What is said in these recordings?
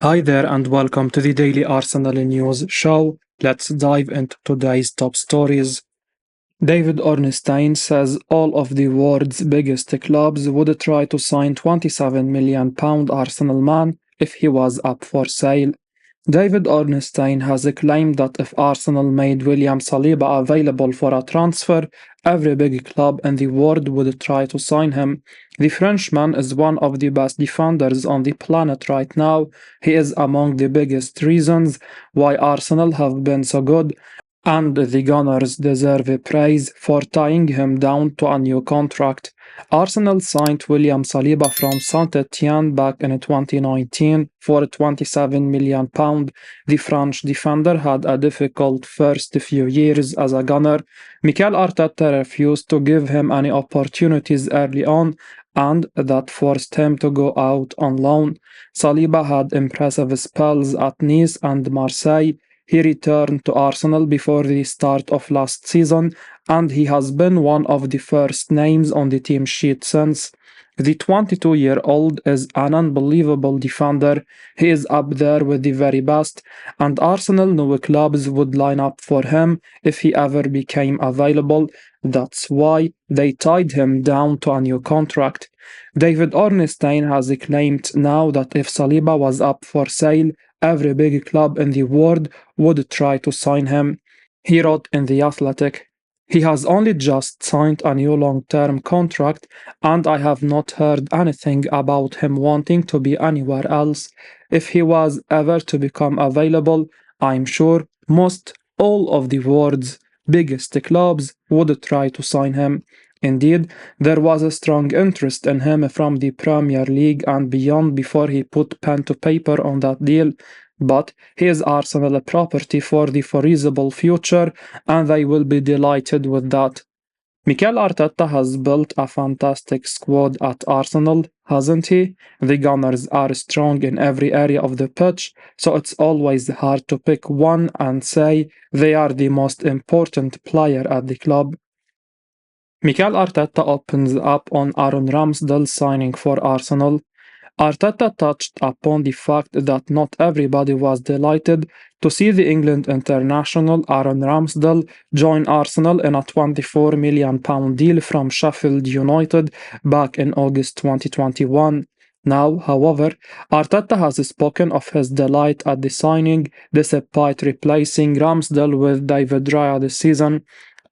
Hi there and welcome to the Daily Arsenal News Show. Let's dive into today's top stories. David Ornstein says all of the world's biggest clubs would try to sign £27 million Arsenal man if he was up for sale. David Ornstein has claimed that if Arsenal made William Saliba available for a transfer, every big club in the world would try to sign him. The Frenchman is one of the best defenders on the planet right now. He is among the biggest reasons why Arsenal have been so good, and the Gunners deserve praise for tying him down to a new contract. Arsenal signed William Saliba from Saint-Etienne back in 2019 for £27 million. The French defender had a difficult first few years as a Gunner. Mikel Arteta refused to give him any opportunities early on, and that forced him to go out on loan. Saliba had impressive spells at Nice and Marseille. He returned to Arsenal before the start of last season, and he has been one of the first names on the team sheet since. The 22-year-old is an unbelievable defender. He is up there with the very best, and Arsenal knew clubs would line up for him if he ever became available. That's why they tied him down to a new contract. David Ornstein has claimed now that if Saliba was up for sale, every big club in the world would try to sign him. He wrote in The Athletic, "He has only just signed a new long-term contract, and I have not heard anything about him wanting to be anywhere else. If he was ever to become available, I'm sure most all of the world's biggest clubs would try to sign him. Indeed, there was a strong interest in him from the Premier League and beyond before he put pen to paper on that deal, but he is Arsenal property for the foreseeable future, and they will be delighted with that." Mikel Arteta has built a fantastic squad at Arsenal, hasn't he? The Gunners are strong in every area of the pitch, so it's always hard to pick one and say they are the most important player at the club. Mikel Arteta opens up on Aaron Ramsdell signing for Arsenal. Arteta touched upon the fact that not everybody was delighted to see the England international Aaron Ramsdale join Arsenal in a £24 million deal from Sheffield United back in August 2021. Now, however, Arteta has spoken of his delight at the signing, despite replacing Ramsdale with David Raya this season.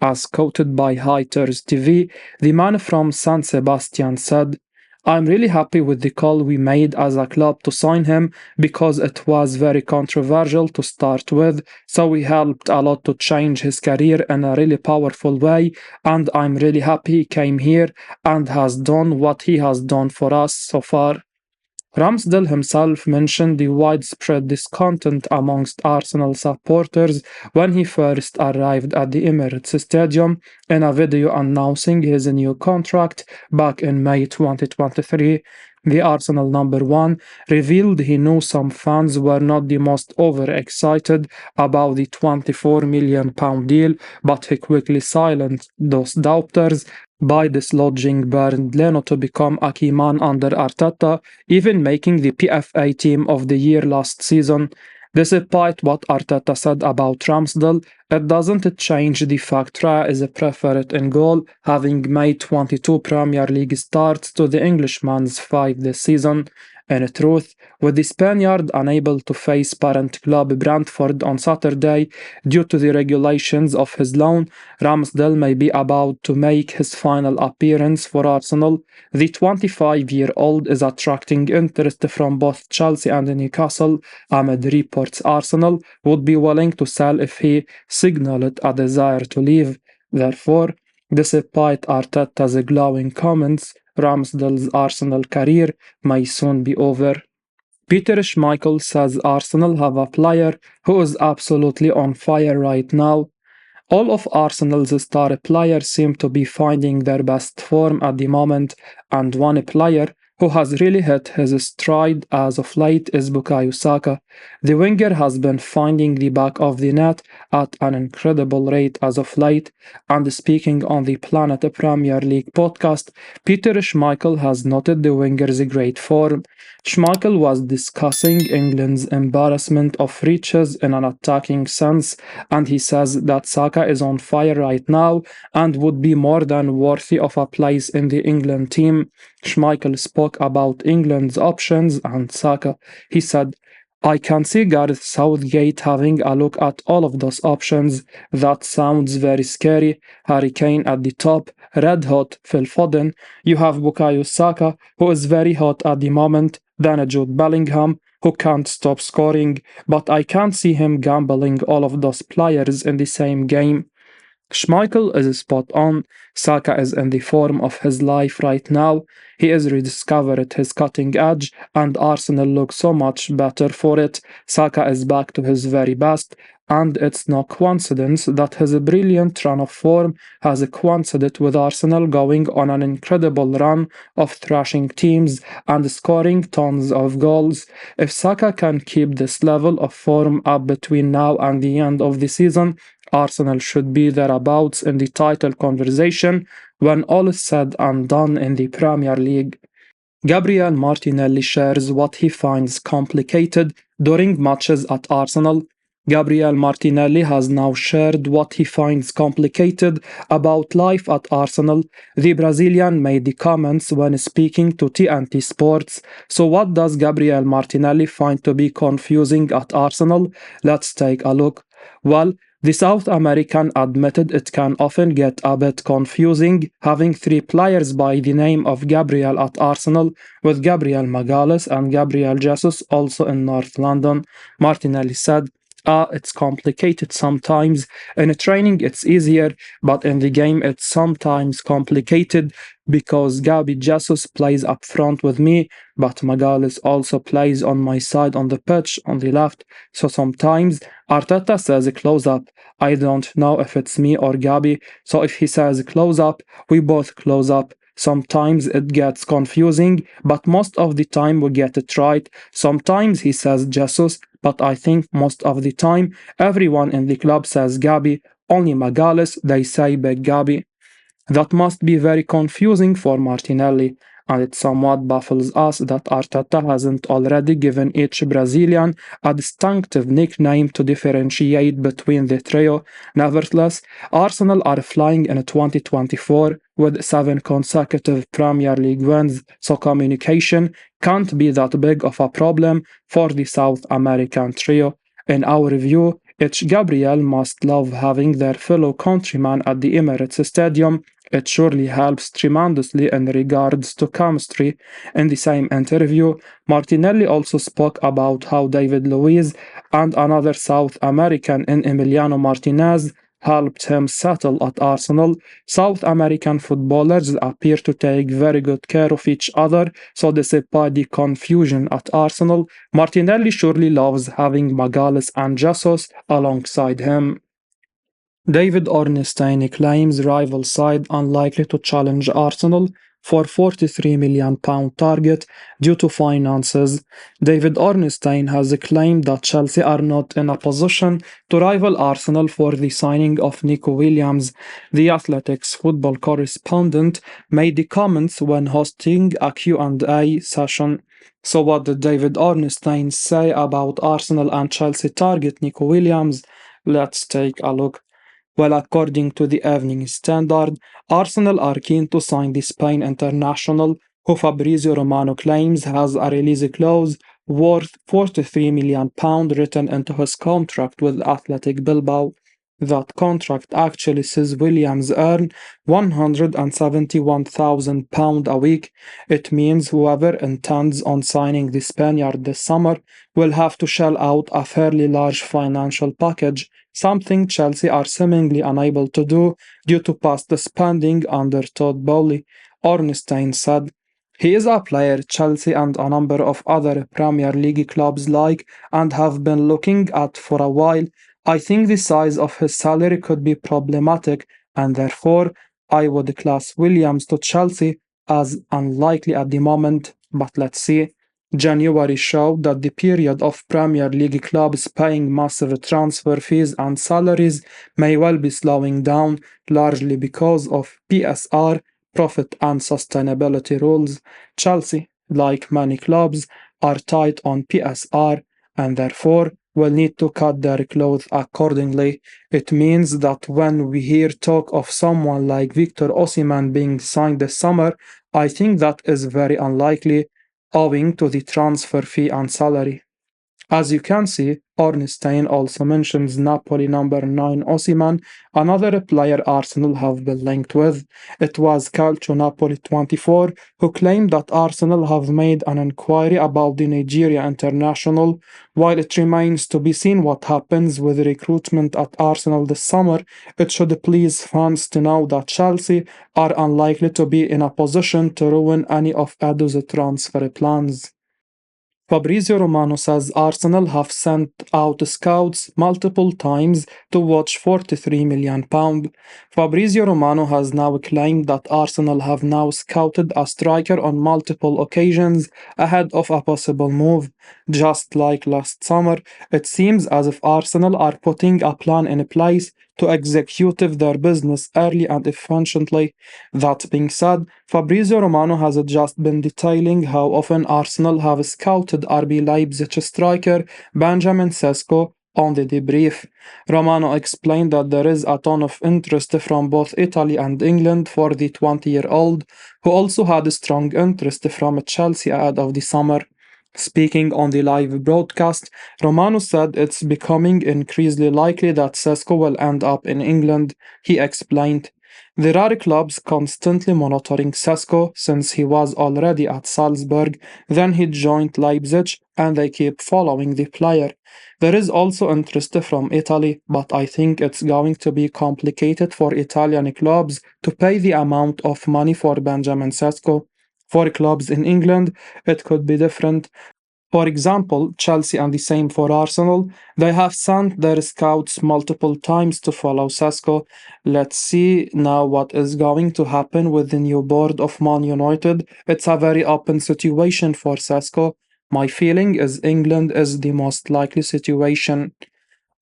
As quoted by Highter's TV, the man from San Sebastian said, "I'm really happy with the call we made as a club to sign him because it was very controversial to start with, so we helped a lot to change his career in a really powerful way, and I'm really happy he came here and has done what he has done for us so far." Ramsdale himself mentioned the widespread discontent amongst Arsenal supporters when he first arrived at the Emirates Stadium in a video announcing his new contract back in May 2023. The Arsenal number one revealed he knew some fans were not the most overexcited about the £24 million deal, but he quickly silenced those doubters by dislodging Bernd Leno to become a key man under Arteta, even making the PFA Team of the Year last season. Despite what Arteta said about Ramsdale, it doesn't change the fact Raya is preferred in goal, having made 22 Premier League starts to the Englishman's 5 this season. In truth, with the Spaniard unable to face parent club Brentford on Saturday due to the regulations of his loan, Ramsdale may be about to make his final appearance for Arsenal. The 25-year-old is attracting interest from both Chelsea and Newcastle, amid reports Arsenal would be willing to sell if he signaled a desire to leave. Therefore, despite Arteta's glowing comments, Ramsdale's Arsenal career may soon be over. Peter Schmeichel says Arsenal have a player who is absolutely on fire right now. All of Arsenal's star players seem to be finding their best form at the moment, and one player who has really hit his stride as of late is Bukayo Saka. The winger has been finding the back of the net at an incredible rate as of late, and speaking on the Planet Premier League podcast, Peter Schmeichel has noted the winger's great form. Schmeichel was discussing England's embarrassment of riches in an attacking sense, and he says that Saka is on fire right now and would be more than worthy of a place in the England team. Schmeichel spoke about England's options and Saka. He said, I can see Gareth Southgate having a look at all of those options. That sounds very scary. Harry Kane at the top, red hot Phil Foden. You have Bukayo Saka, who is very hot at the moment. Then a Jude Bellingham, who can't stop scoring. But I can't see him gambling all of those players in the same game. Schmeichel is spot on. Saka is in the form of his life right now. He has rediscovered his cutting edge, and Arsenal look so much better for it. Saka is back to his very best, and it's no coincidence that his brilliant run of form has coincided with Arsenal going on an incredible run of thrashing teams and scoring tons of goals. If Saka can keep this level of form up between now and the end of the season, Arsenal should be thereabouts in the title conversation when all is said and done in the Premier League. Gabriel Martinelli shares what he finds complicated during matches at Arsenal. Gabriel Martinelli has now shared what he finds complicated about life at Arsenal. The Brazilian made the comments when speaking to TNT Sports. So, what does Gabriel Martinelli find to be confusing at Arsenal? Let's take a look. Well, the South American admitted it can often get a bit confusing having three players by the name of Gabriel at Arsenal, with Gabriel Magalhaes and Gabriel Jesus also in North London. Martinelli said, it's complicated sometimes. In training, it's easier, but in the game, it's sometimes complicated because Gabi Jesus plays up front with me, but Magalhaes also plays on my side on the pitch on the left. So sometimes Arteta says close up. I don't know if it's me or Gabi. So if he says close up, we both close up. Sometimes it gets confusing, but most of the time we get it right. Sometimes he says Jesus, but I think most of the time everyone in the club says Gabi. Only Magalhaes, they say Big Gabi. That must be very confusing for Martinelli, and it somewhat baffles us that Arteta hasn't already given each Brazilian a distinctive nickname to differentiate between the trio. Nevertheless, Arsenal are flying in 2024 with 7 consecutive Premier League wins, so communication can't be that big of a problem for the South American trio. In our view, each Gabriel must love having their fellow countryman at the Emirates Stadium. It surely helps tremendously in regards to chemistry. In the same interview, Martinelli also spoke about how David Luiz and another South American in Emiliano Martinez helped him settle at Arsenal. South American footballers appear to take very good care of each other, so despite the confusion at Arsenal, Martinelli surely loves having Magalhaes and Jesus alongside him. David Ornstein claims rival side unlikely to challenge Arsenal for £43 million target due to finances. David Ornstein has claimed that Chelsea are not in a position to rival Arsenal for the signing of Nico Williams. The Athletics football correspondent made the comments when hosting a Q&A session. So what did David Ornstein say about Arsenal and Chelsea target Nico Williams? Let's take a look. Well, according to the Evening Standard, Arsenal are keen to sign the Spain international, who Fabrizio Romano claims has a release clause worth £43 million written into his contract with Athletic Bilbao. That contract actually says Williams earn £171,000 a week. It means whoever intends on signing the Spaniard this summer will have to shell out a fairly large financial package, something Chelsea are seemingly unable to do due to past spending under Todd Bowley. Ornstein said, he is a player Chelsea and a number of other Premier League clubs like and have been looking at for a while. I think the size of his salary could be problematic, and therefore I would class Williams to Chelsea as unlikely at the moment. But let's see. January showed that the period of Premier League clubs paying massive transfer fees and salaries may well be slowing down, largely because of PSR, profit and sustainability rules. Chelsea, like many clubs, are tight on PSR and therefore will need to cut their clothes accordingly. It means that when we hear talk of someone like Victor Osimhen being signed this summer, I think that is very unlikely owing to the transfer fee and salary. As you can see, Ornstein also mentions Napoli number 9 Osimhen, another player Arsenal have been linked with. It was Calcio Napoli 24 who claimed that Arsenal have made an inquiry about the Nigeria international. While it remains to be seen what happens with recruitment at Arsenal this summer, it should please fans to know that Chelsea are unlikely to be in a position to ruin any of Edo's transfer plans. Fabrizio Romano says Arsenal have sent out scouts multiple times to watch £43 million. Fabrizio Romano has now claimed that Arsenal have now scouted a striker on multiple occasions ahead of a possible move. Just like last summer, it seems as if Arsenal are putting a plan in place to execute their business early and efficiently. That being said, Fabrizio Romano has just been detailing how often Arsenal have scouted RB Leipzig striker Benjamin Sesko on the debrief. Romano explained that there is a ton of interest from both Italy and England for the 20-year-old, who also had a strong interest from Chelsea ahead of the summer. Speaking on the live broadcast, Romano said it's becoming increasingly likely that Sesko will end up in England. He explained, there are clubs constantly monitoring Sesko since he was already at Salzburg, then he joined Leipzig, and they keep following the player. There is also interest from Italy, but I think it's going to be complicated for Italian clubs to pay the amount of money for Benjamin Sesko. For clubs in England, it could be different. For example, Chelsea and the same for Arsenal, they have sent their scouts multiple times to follow Sesko. Let's see now what is going to happen with the new board of Man United. It's a very open situation for Sesko. My feeling is England is the most likely situation.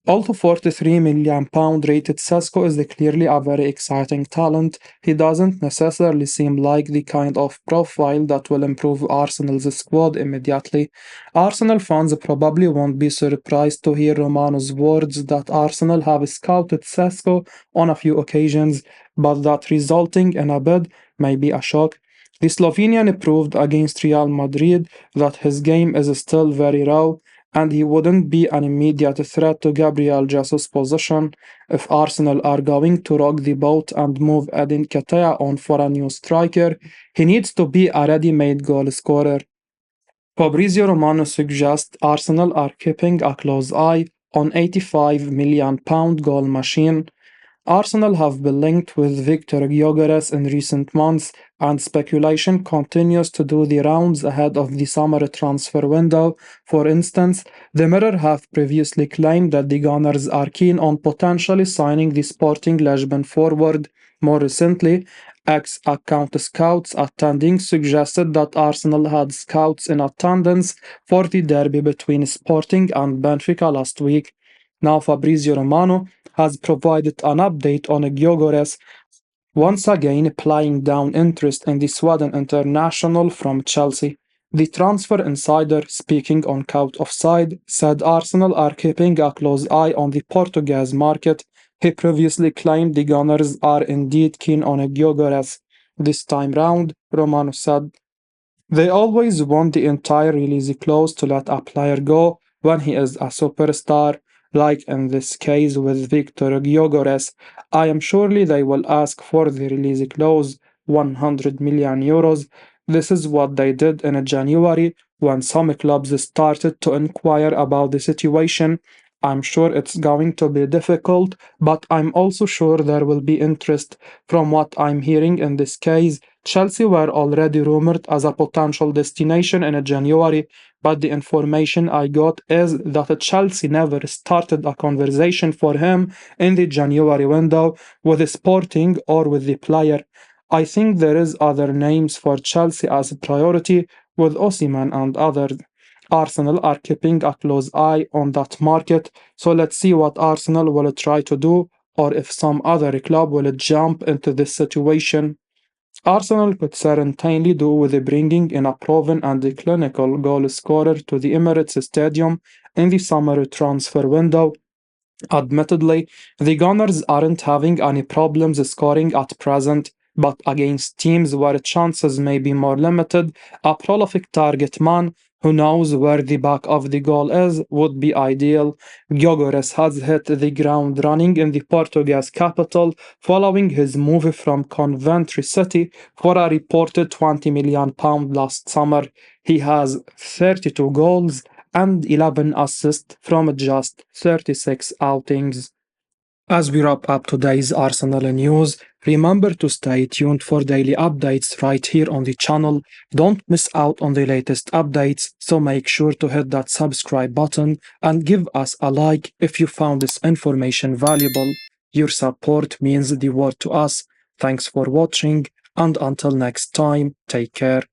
Although £43 million rated Sesko is clearly a very exciting talent, he doesn't necessarily seem like the kind of profile that will improve Arsenal's squad immediately. Arsenal fans probably won't be surprised to hear Romano's words that Arsenal have scouted Sesko on a few occasions, but that resulting in a bid may be a shock. The Slovenian proved against Real Madrid that his game is still very raw, and he wouldn't be an immediate threat to Gabriel Jesus' position. If Arsenal are going to rock the boat and move Edin Ketia on for a new striker, he needs to be a ready-made goal scorer. Fabrizio Romano suggests Arsenal are keeping a close eye on £85 million goal machine. Arsenal have been linked with Victor Gyökeres in recent months, and speculation continues to do the rounds ahead of the summer transfer window. For instance, the Mirror have previously claimed that the Gunners are keen on potentially signing the Sporting Lisbon forward. More recently, ex-account scouts attending suggested that Arsenal had scouts in attendance for the derby between Sporting and Benfica last week. Now Fabrizio Romano has provided an update on Gyökeres, once again playing down interest in the Sweden international from Chelsea. The transfer insider, speaking on Count Offside, said Arsenal are keeping a close eye on the Portuguese market. He previously claimed the Gunners are indeed keen on Gyökeres. This time round, Romano said, they always want the entire release clause to let a player go when he is a superstar, like in this case with Victor Gyökeres. I am surely they will ask for the release clause, €100 million. This is what they did in January when some clubs started to inquire about the situation. I'm sure it's going to be difficult, but I'm also sure there will be interest. From what I'm hearing in this case, Chelsea were already rumored as a potential destination in January, but the information I got is that Chelsea never started a conversation for him in the January window with Sporting or with the player. I think there is other names for Chelsea as a priority with Osimhen and others. Arsenal are keeping a close eye on that market, so let's see what Arsenal will try to do or if some other club will jump into this situation. Arsenal could certainly do with bringing in a proven and clinical goal scorer to the Emirates Stadium in the summer transfer window. Admittedly, the Gunners aren't having any problems scoring at present, but against teams where chances may be more limited, a prolific target man who knows where the back of the goal is would be ideal. Gyökeres has hit the ground running in the Portuguese capital following his move from Coventry City for a reported £20 million last summer. He has 32 goals and 11 assists from just 36 outings. As we wrap up today's Arsenal news, remember to stay tuned for daily updates right here on the channel. Don't miss out on the latest updates, so make sure to hit that subscribe button and give us a like if you found this information valuable. Your support means the world to us. Thanks for watching, and until next time, take care.